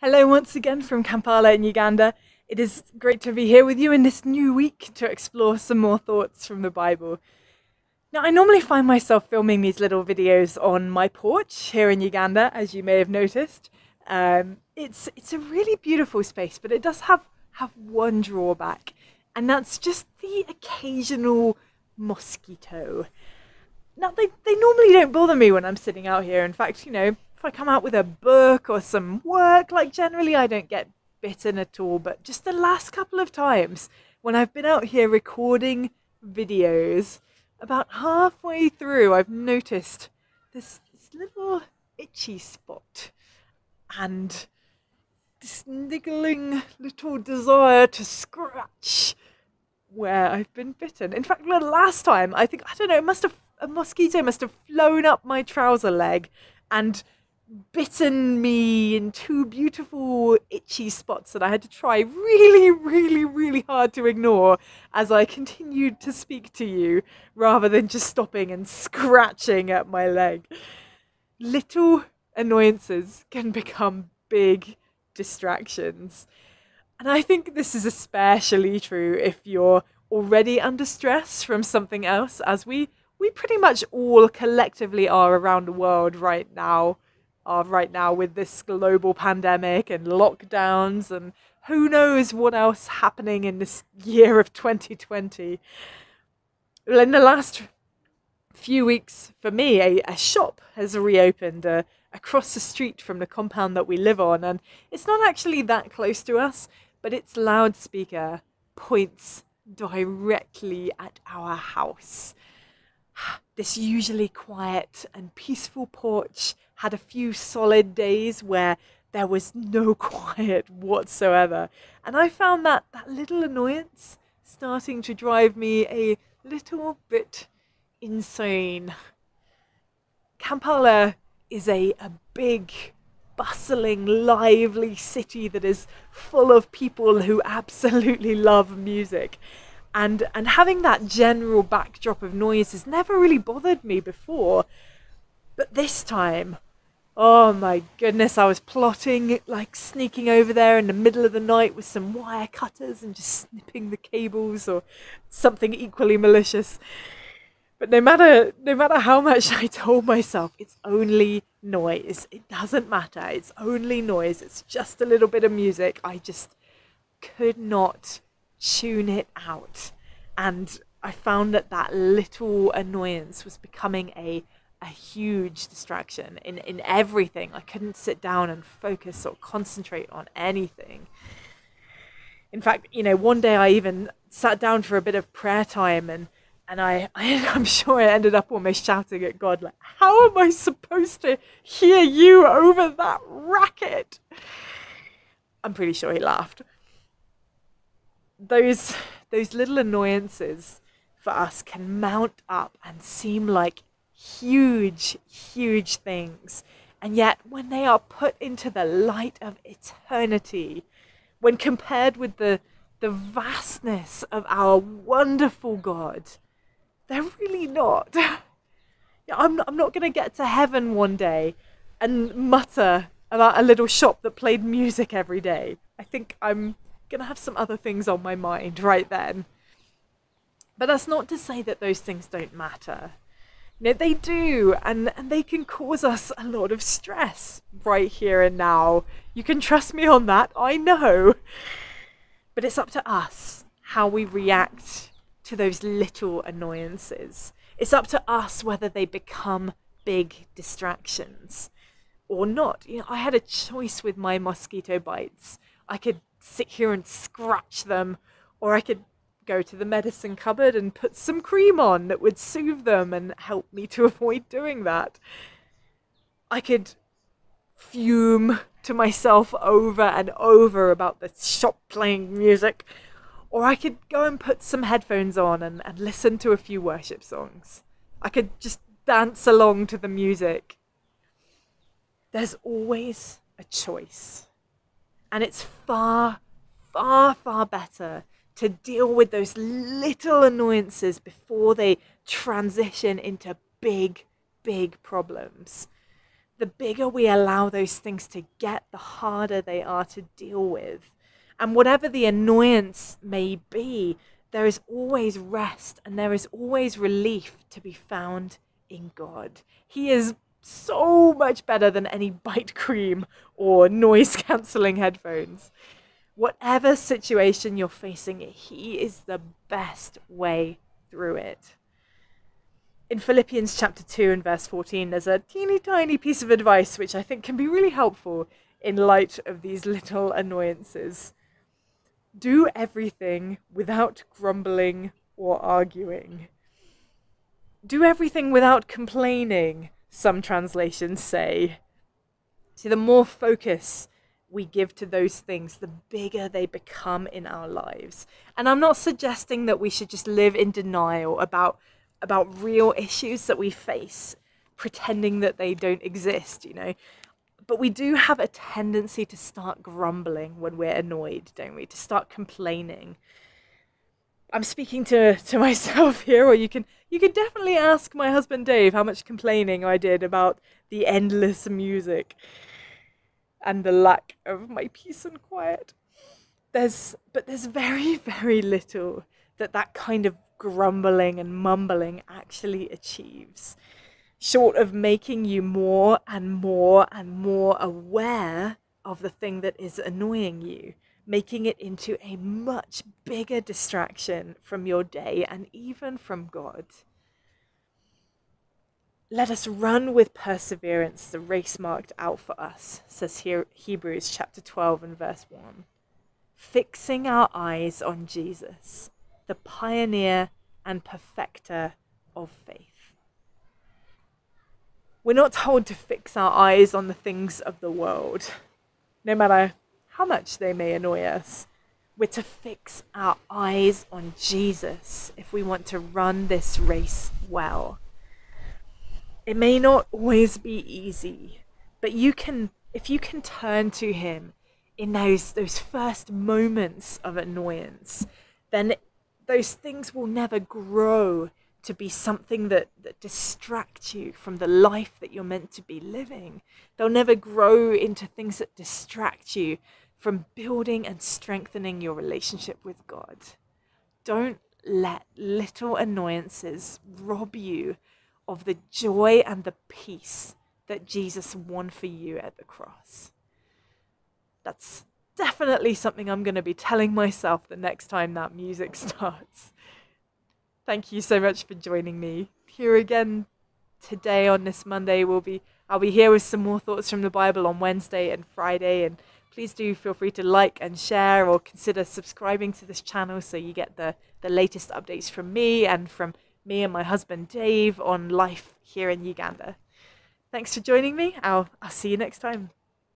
Hello once again from Kampala in Uganda. It is great to be here with you in this new week to explore some more thoughts from the Bible. Now, I normally find myself filming these little videos on my porch here in Uganda, as you may have noticed. It's a really beautiful space, but it does have one drawback, and that's just the occasional mosquito. Now, they normally don't bother me when I'm sitting out here. In fact, if I come out with a book or some work, like generally I don't get bitten at all. But just the last couple of times when I've been out here recording videos, about halfway through, I've noticed this little itchy spot and this niggling little desire to scratch where I've been bitten. In fact, the last time, I don't know, a mosquito must have flown up my trouser leg and bitten me in two beautiful itchy spots that I had to try really, really, really hard to ignore as I continued to speak to you rather than just stopping and scratching at my leg. Little annoyances can become big distractions. And I think this is especially true if you're already under stress from something else, as we pretty much all collectively are around the world right now with this global pandemic and lockdowns and who knows what else happening in this year of 2020. Well, in the last few weeks, for me, a shop has reopened across the street from the compound that we live on, and it's not actually that close to us, but its loudspeaker points directly at our house. This usually quiet and peaceful porch had a few solid days where there was no quiet whatsoever. And I found that little annoyance starting to drive me a little bit insane. Kampala is a big, bustling, lively city that is full of people who absolutely love music. And having that general backdrop of noise has never really bothered me before. But this time, oh my goodness, I was plotting, like sneaking over there in the middle of the night with some wire cutters and just snipping the cables or something equally malicious. But no matter how much I told myself, it's only noise. It doesn't matter. It's only noise. It's just a little bit of music. I just could not tune it out. And I found that little annoyance was becoming a huge distraction in everything. I couldn't sit down and focus or concentrate on anything. In fact, one day I even sat down for a bit of prayer time and I'm sure I ended up almost shouting at God, like, how am I supposed to hear you over that racket? I'm pretty sure he laughed. Those little annoyances for us can mount up and seem like huge, huge things. And yet when they are put into the light of eternity, when compared with the vastness of our wonderful God, they're really not. I'm not going to get to heaven one day and mutter about a little shop that played music every day. I think I'm going to have some other things on my mind right then. But that's not to say that those things don't matter. They do, and they can cause us a lot of stress right here and now. You can trust me on that, I know. But it's up to us how we react to those little annoyances. It's up to us whether they become big distractions or not. I had a choice with my mosquito bites. I could sit here and scratch them, or I could go to the medicine cupboard and put some cream on that would soothe them and help me to avoid doing that. I could fume to myself over and over about the shop playing music, or I could go and put some headphones on and listen to a few worship songs. I could just dance along to the music. There's always a choice. And it's far, far, far better to deal with those little annoyances before they transition into big, big problems. the bigger we allow those things to get, the harder they are to deal with. And whatever the annoyance may be, there is always rest and there is always relief to be found in God. He is so much better than any bite cream or noise cancelling headphones. Whatever situation you're facing, He is the best way through it. In Philippians chapter 2 and verse 14, there's a teeny tiny piece of advice which I think can be really helpful in light of these little annoyances. Do everything without grumbling or arguing. Do everything without complaining, some translations say. See, the more focus we give to those things, the bigger they become in our lives. And I'm not suggesting that we should just live in denial about real issues that we face, pretending that they don't exist, But we do have a tendency to start grumbling when we're annoyed, don't we? To start complaining. I'm speaking to myself here, or you can definitely ask my husband Dave how much complaining I did about the endless music and the lack of my peace and quiet. There's very, very little that kind of grumbling and mumbling actually achieves, short of making you more and more and more aware of the thing that is annoying you, making it into a much bigger distraction from your day and even from God. Let us run with perseverance the race marked out for us, says here Hebrews chapter 12 and verse 1. Fixing our eyes on Jesus, the pioneer and perfecter of faith. We're not told to fix our eyes on the things of the world, no matter how much they may annoy us. We're to fix our eyes on Jesus if we want to run this race well. It may not always be easy, but if you can turn to Him in those first moments of annoyance, then those things will never grow to be something that distracts you from the life that you're meant to be living. They'll never grow into things that distract you from building and strengthening your relationship with God. Don't let little annoyances rob you of the joy and the peace that Jesus won for you at the cross. That's definitely something I'm going to be telling myself the next time that music starts. Thank you so much for joining me here again today on this Monday. I'll be here with some more thoughts from the Bible on Wednesday and Friday, and please do feel free to like and share or consider subscribing to this channel so you get the latest updates from me and from me and my husband Dave on life here in Uganda. Thanks for joining me. I'll see you next time.